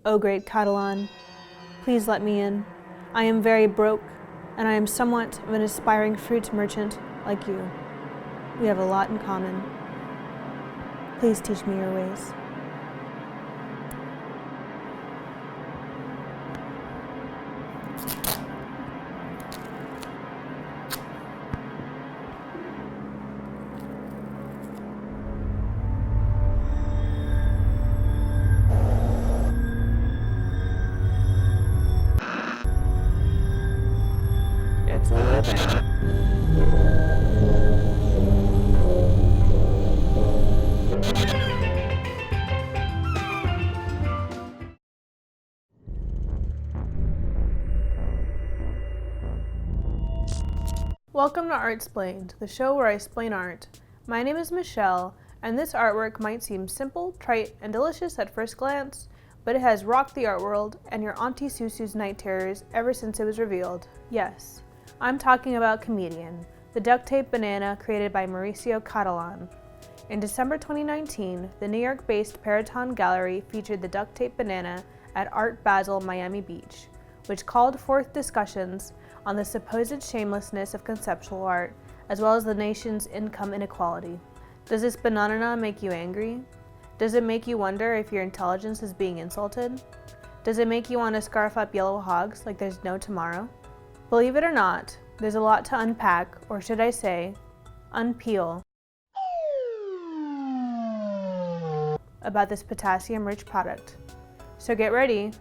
O great Cattelan, please let me in. I am very broke, and I am somewhat of an aspiring fruit merchant like you. We have a lot in common. Please teach me your ways. It's living. Welcome to Artsplained, the show where I explain art. My name is Michelle, and this artwork might seem simple, trite, and delicious at first glance, but it has rocked the art world and your Auntie Susu's night terrors ever since it was revealed. Yes, I'm talking about Comedian, the duct-taped banana created by Mauricio Cattelan. In December 2019, the New York-based Peraton Gallery featured the duct-taped banana at Art Basel Miami Beach, which called forth discussions on the supposed shamelessness of conceptual art, as well as the nation's income inequality. Does this banana make you angry? Does it make you wonder if your intelligence is being insulted? Does it make you want to scarf up yellow hogs like there's no tomorrow? Believe it or not, there's a lot to unpack, or should I say, unpeel, about this potassium-rich product. So get ready,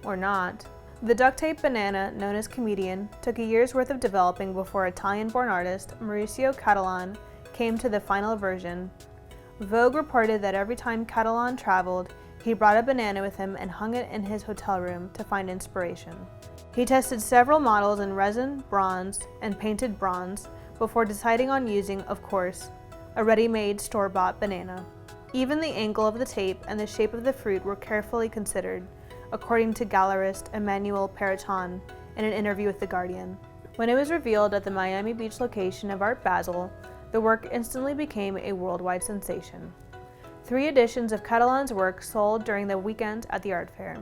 or not. The duct-taped banana, known as Comedian, took a year's worth of developing before Italian-born artist Mauricio Cattelan came to the final version. Vogue reported that every time Cattelan traveled, he brought a banana with him and hung it in his hotel room to find inspiration. He tested several models in resin, bronze, and painted bronze before deciding on using, of course, a ready-made store-bought banana. Even the angle of the tape and the shape of the fruit were carefully considered, according to gallerist Emmanuel Peraton in an interview with The Guardian. When it was revealed at the Miami Beach location of Art Basel, the work instantly became a worldwide sensation. 3 editions of Cattelan's work sold during the weekend at the art fair,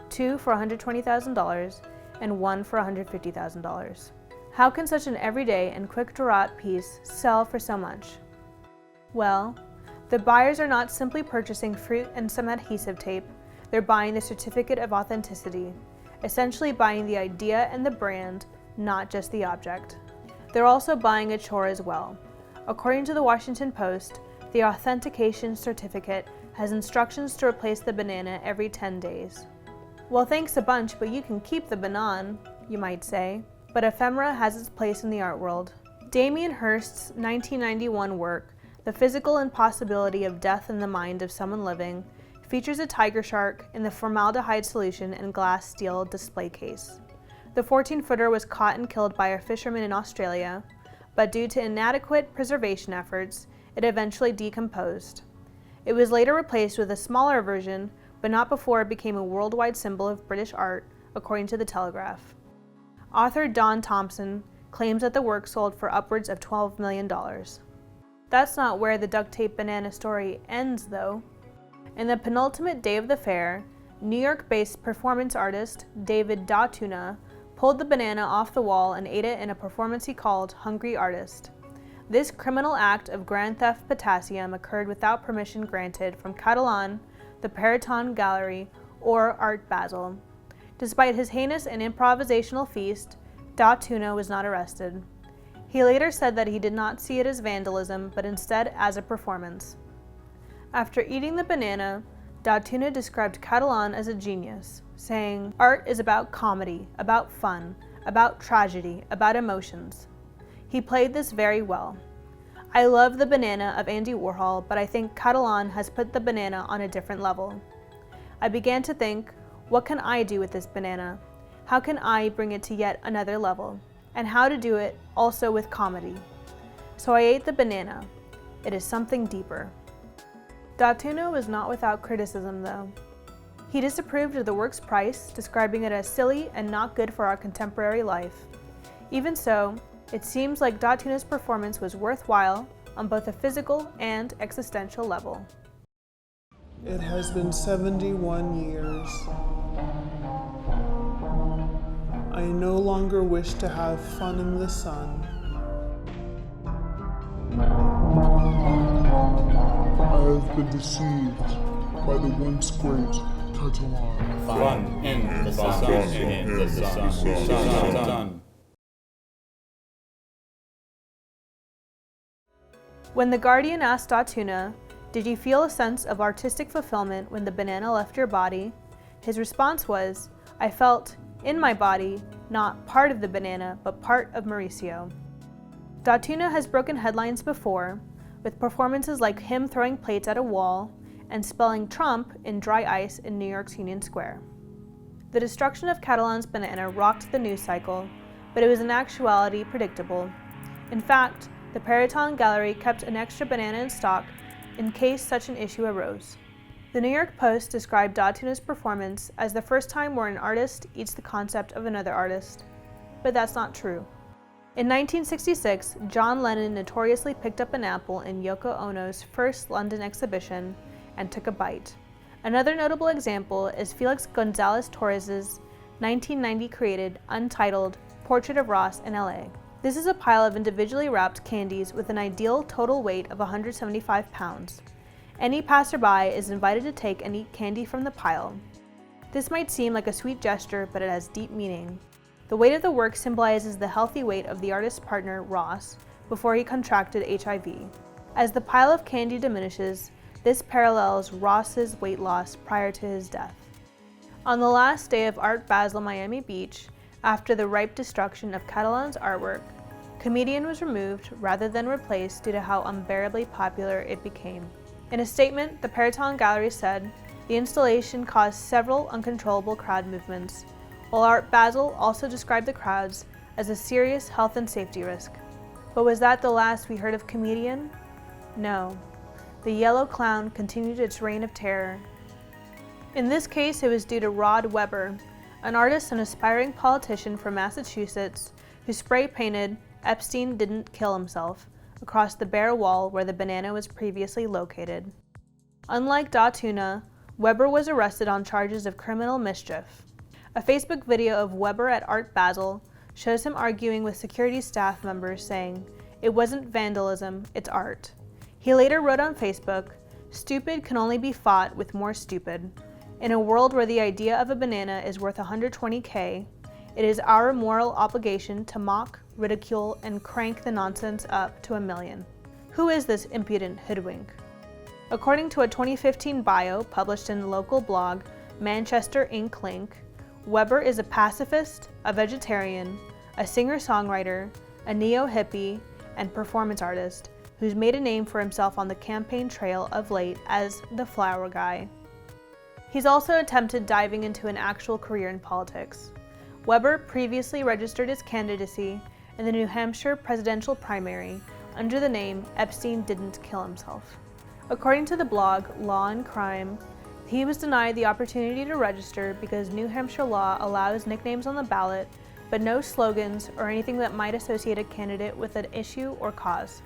2 for $120,000 and 1 for $150,000. How can such an everyday and quick-to-rot piece sell for so much? Well, the buyers are not simply purchasing fruit and some adhesive tape, they're buying the certificate of authenticity, essentially buying the idea and the brand, not just the object. They're also buying a chore as well. According to the Washington Post, the authentication certificate has instructions to replace the banana every 10 days. Well, thanks a bunch, but you can keep the banana, you might say. But ephemera has its place in the art world. Damien Hirst's 1991 work, The Physical Impossibility of Death in the Mind of Someone Living, features a tiger shark in the formaldehyde solution and glass steel display case. The 14-footer was caught and killed by a fisherman in Australia, but due to inadequate preservation efforts, it eventually decomposed. It was later replaced with a smaller version, but not before it became a worldwide symbol of British art, according to The Telegraph. Author Don Thompson claims that the work sold for upwards of $12 million. That's not where the duct-taped banana story ends, though. In the penultimate day of the fair, New York-based performance artist David Daughtuna pulled the banana off the wall and ate it in a performance he called Hungry Artist. This criminal act of grand theft potassium occurred without permission granted from Cattelan, the Peraton Gallery, or Art Basel. Despite his heinous and improvisational feast, Daughtuna was not arrested. He later said that he did not see it as vandalism, but instead as a performance. After eating the banana, Daughtuna described Cattelan as a genius, saying, "Art is about comedy, about fun, about tragedy, about emotions." He played this very well. I love the banana of Andy Warhol, but I think Cattelan has put the banana on a different level. I began to think, what can I do with this banana? How can I bring it to yet another level? And how to do it also with comedy. So I ate the banana. It is something deeper. Daughtuna was not without criticism, though. He disapproved of the work's price, describing it as silly and not good for our contemporary life. Even so, it seems like Daughtuna performance was worthwhile on both a physical and existential level. It has been 71 years. I no longer wish to have fun in the sun. I have been deceived by the once great Cattelan. Fun in the sun. When The Guardian asked Datuna, "Did you feel a sense of artistic fulfillment when the banana left your body?" his response was, "I felt in my body, not part of the banana, but part of Mauricio." Datuna has broken headlines before, with performances like him throwing plates at a wall and spelling Trump in dry ice in New York's Union Square. The destruction of Cattelan's banana rocked the news cycle, but it was in actuality predictable. In fact, the Precedents Gallery kept an extra banana in stock in case such an issue arose. The New York Post described Datuna's performance as the first time where an artist eats the concept of another artist, but that's not true. In 1966, John Lennon notoriously picked up an apple in Yoko Ono's first London exhibition and took a bite. Another notable example is Felix González-Torres' 1990 created, untitled Portrait of Ross in LA. This is a pile of individually wrapped candies with an ideal total weight of 175 pounds. Any passerby is invited to take and eat candy from the pile. This might seem like a sweet gesture, but it has deep meaning. The weight of the work symbolizes the healthy weight of the artist's partner, Ross, before he contracted HIV. As the pile of candy diminishes, this parallels Ross's weight loss prior to his death. On the last day of Art Basel Miami Beach, after the ripe destruction of Cattelan's artwork, Comedian was removed rather than replaced due to how unbearably popular it became. In a statement, the Precedents Gallery said, "The installation caused several uncontrollable crowd movements," while Art Basel also described the crowds as a serious health and safety risk. But was that the last we heard of Comedian? No. The yellow clown continued its reign of terror. In this case, it was due to Rod Weber, an artist and aspiring politician from Massachusetts who spray-painted "Epstein didn't kill himself" across the bare wall where the banana was previously located. Unlike Datuna, Weber was arrested on charges of criminal mischief. A Facebook video of Weber at Art Basel shows him arguing with security staff members saying, "It wasn't vandalism, it's art." He later wrote on Facebook, "Stupid can only be fought with more stupid. In a world where the idea of a banana is worth $120K, it is our moral obligation to mock, ridicule, and crank the nonsense up to $1 million. Who is this impudent hoodwink?" According to a 2015 bio published in the local blog Manchester Ink Link, Weber is a pacifist, a vegetarian, a singer-songwriter, a neo-hippie, and performance artist who's made a name for himself on the campaign trail of late as the flower guy. He's also attempted diving into an actual career in politics. Weber previously registered his candidacy in the New Hampshire presidential primary under the name Epstein Didn't Kill Himself. According to the blog Law and Crime, he was denied the opportunity to register because New Hampshire law allows nicknames on the ballot, but no slogans or anything that might associate a candidate with an issue or cause.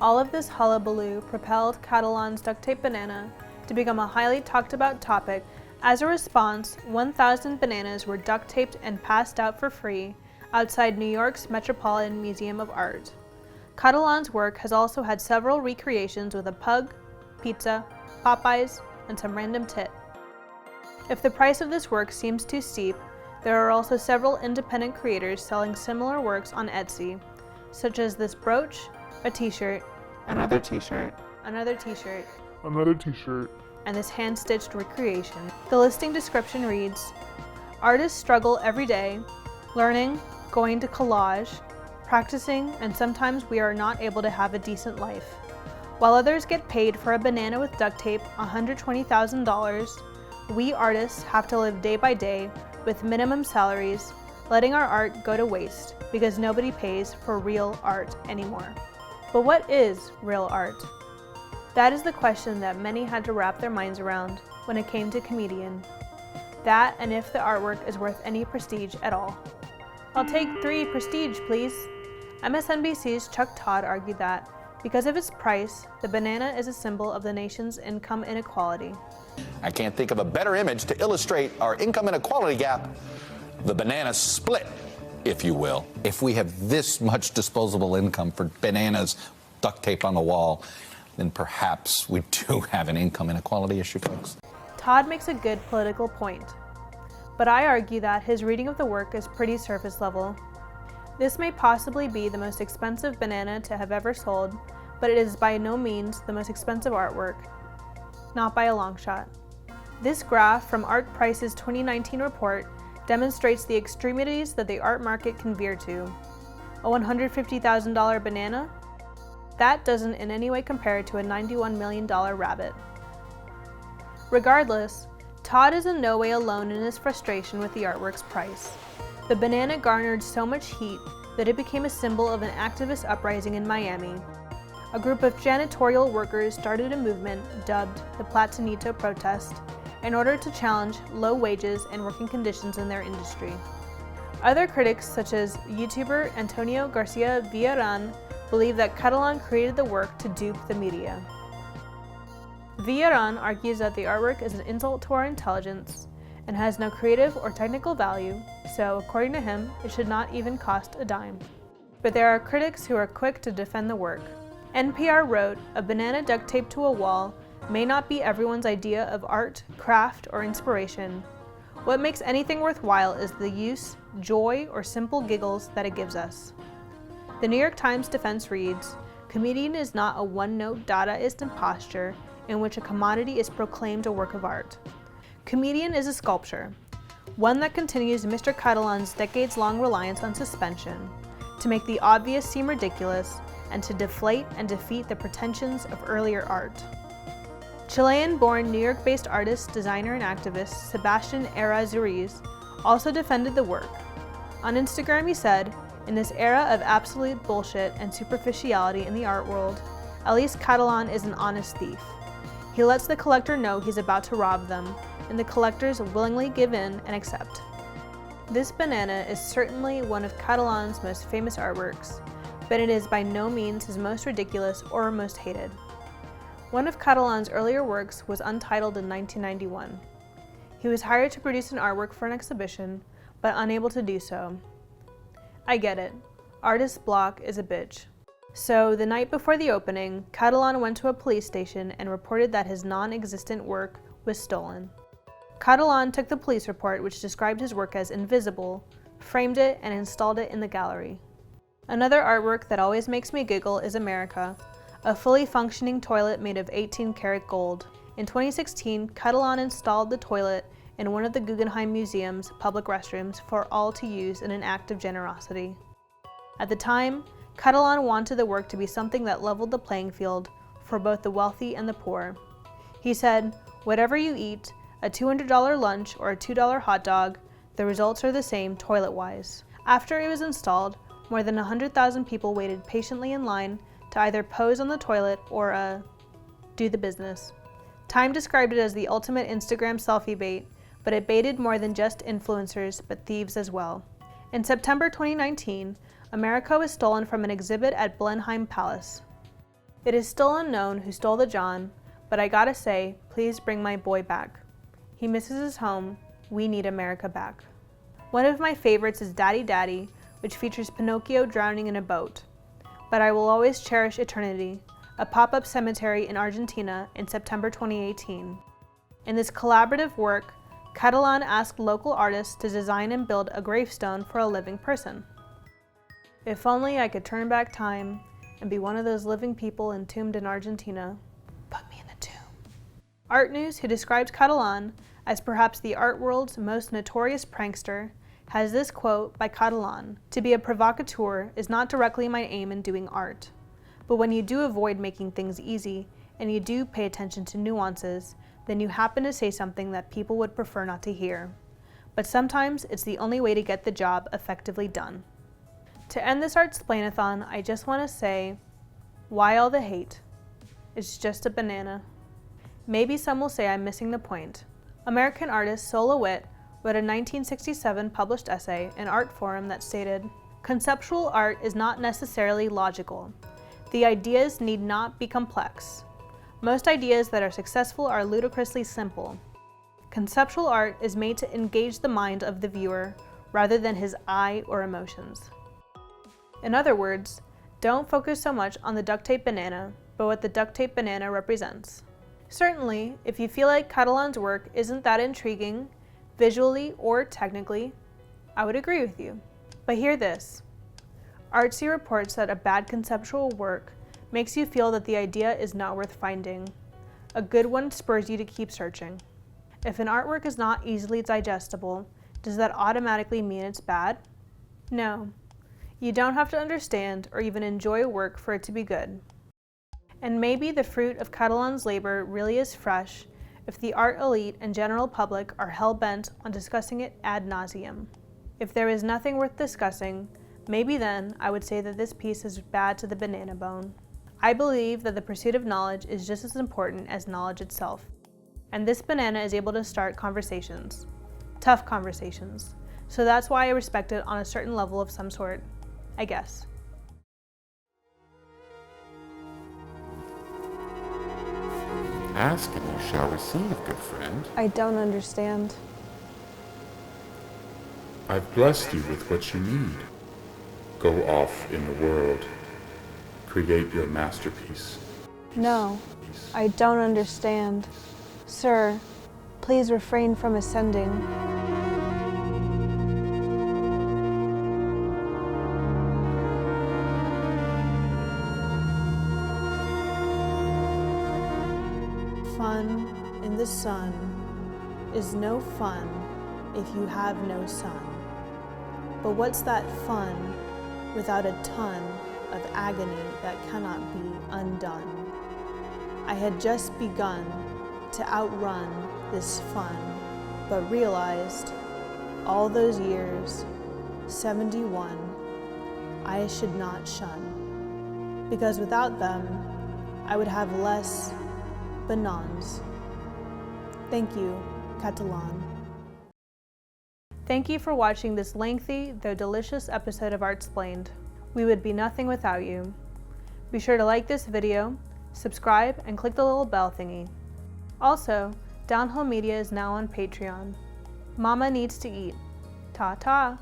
All of this hullabaloo propelled Cattelan's Duct-Taped Banana to become a highly talked about topic. As a response, 1,000 bananas were duct-taped and passed out for free outside New York's Metropolitan Museum of Art. Cattelan's work has also had several recreations with a pug, pizza, Popeyes, and some random tit. If the price of this work seems too steep, there are also several independent creators selling similar works on Etsy, such as this brooch, a t-shirt, Another t-shirt. another t-shirt, Another t-shirt. and this hand-stitched recreation. The listing description reads, "Artists struggle every day, learning, going to collage, practicing, and sometimes we are not able to have a decent life. While others get paid for a banana with duct tape $120,000, we artists have to live day by day with minimum salaries, letting our art go to waste because nobody pays for real art anymore." But what is real art? That is the question that many had to wrap their minds around when it came to Comedian. That and if the artwork is worth any prestige at all. "I'll take 3 prestige, please." MSNBC's Chuck Todd argued that because of its price, the banana is a symbol of the nation's income inequality. I can't think of a better image to illustrate our income inequality gap, the banana split, if you will. If we have this much disposable income for bananas duct taped on the wall, then perhaps we do have an income inequality issue, folks. Todd makes a good political point, but I argue that his reading of the work is pretty surface level. This may possibly be the most expensive banana to have ever sold, but it is by no means the most expensive artwork, not by a long shot. This graph from Art Price's 2019 report demonstrates the extremities that the art market can veer to. A $150,000 banana? That doesn't in any way compare to a $91 million rabbit. Regardless, Todd is in no way alone in his frustration with the artwork's price. The banana garnered so much heat that it became a symbol of an activist uprising in Miami. A group of janitorial workers started a movement dubbed the Platanito Protest in order to challenge low wages and working conditions in their industry. Other critics, such as YouTuber Antonio Garcia Villarán, believe that Cattelan created the work to dupe the media. Villarán argues that the artwork is an insult to our intelligence and has no creative or technical value, so according to him, it should not even cost a dime. But there are critics who are quick to defend the work. NPR wrote, "A banana duct taped to a wall may not be everyone's idea of art, craft, or inspiration. What makes anything worthwhile is the use, joy, or simple giggles that it gives us." The New York Times defense reads, "Comedian is not a one-note Dadaist imposture in which a commodity is proclaimed a work of art. Comedian is a sculpture, one that continues Mr. Cattelan's decades-long reliance on suspension, to make the obvious seem ridiculous and to deflate and defeat the pretensions of earlier art." Chilean-born New York-based artist, designer, and activist Sebastian Errázuriz also defended the work. On Instagram he said, "In this era of absolute bullshit and superficiality in the art world, at least Cattelan is an honest thief. He lets the collector know he's about to rob them, and the collectors willingly give in and accept." This banana is certainly one of Cattelan's most famous artworks, but it is by no means his most ridiculous or most hated. One of Cattelan's earlier works was untitled in 1991. He was hired to produce an artwork for an exhibition, but unable to do so. I get it. Artist's block is a bitch. So, the night before the opening, Cattelan went to a police station and reported that his non-existent work was stolen. Cattelan took the police report, which described his work as invisible, framed it, and installed it in the gallery. Another artwork that always makes me giggle is America, a fully functioning toilet made of 18-karat gold. In 2016, Cattelan installed the toilet in one of the Guggenheim Museum's public restrooms for all to use in an act of generosity. At the time, Cattelan wanted the work to be something that leveled the playing field for both the wealthy and the poor. He said, "Whatever you eat, a $200 lunch or a $2 hot dog, the results are the same toilet-wise." After it was installed, more than 100,000 people waited patiently in line to either pose on the toilet or do the business. Time described it as the ultimate Instagram selfie bait, but it baited more than just influencers, but thieves as well. In September 2019, America was stolen from an exhibit at Blenheim Palace. It is still unknown who stole the John, but I gotta say, please bring my boy back. He misses his home. We need America back. One of my favorites is Daddy Daddy, which features Pinocchio drowning in a boat. But I will always cherish Eternity, a pop-up cemetery in Argentina in September 2018. In this collaborative work, Cattelan asked local artists to design and build a gravestone for a living person. If only I could turn back time and be one of those living people entombed in Argentina. Put me in the tomb. Art News, who describes Cattelan as perhaps the art world's most notorious prankster, has this quote by Cattelan: "To be a provocateur is not directly my aim in doing art. But when you do avoid making things easy, and you do pay attention to nuances, then you happen to say something that people would prefer not to hear. But sometimes it's the only way to get the job effectively done." To end this Artsplainathon, I just want to say, why all the hate? It's just a banana. Maybe some will say I'm missing the point. American artist Sol LeWitt wrote a 1967 published essay in Art Forum that stated, "Conceptual art is not necessarily logical. The ideas need not be complex. Most ideas that are successful are ludicrously simple. Conceptual art is made to engage the mind of the viewer rather than his eye or emotions. In other words, don't focus so much on the duct-taped banana, but what the duct-taped banana represents. Certainly, if you feel like Cattelan's work isn't that intriguing, visually or technically, I would agree with you. But hear this. Artsy reports that a bad conceptual work makes you feel that the idea is not worth finding. A good one spurs you to keep searching. If an artwork is not easily digestible, does that automatically mean it's bad? No. You don't have to understand or even enjoy a work for it to be good. And maybe the fruit of Cattelan's labor really is fresh if the art elite and general public are hell-bent on discussing it ad nauseum. If there is nothing worth discussing, maybe then I would say that this piece is bad to the banana bone. I believe that the pursuit of knowledge is just as important as knowledge itself. And this banana is able to start conversations. Tough conversations. So that's why I respect it on a certain level of some sort, I guess. Ask and you shall receive, good friend. I don't understand. I've blessed you with what you need. Go off in the world. Create your masterpiece. No, I don't understand. Sir, please refrain from ascending. Fun in the sun is no fun if you have no sun. But what's that fun without a ton of agony that cannot be undone? I had just begun to outrun this fun, but realized all those years, 71, I should not shun, because without them, I would have less bananas. Thank you, Cattelan. Thank you for watching this lengthy, though delicious episode of Artsplained. We would be nothing without you. Be sure to like this video, subscribe, and click the little bell thingy. Also, Downhill Media is now on Patreon. Mama needs to eat. Ta-ta!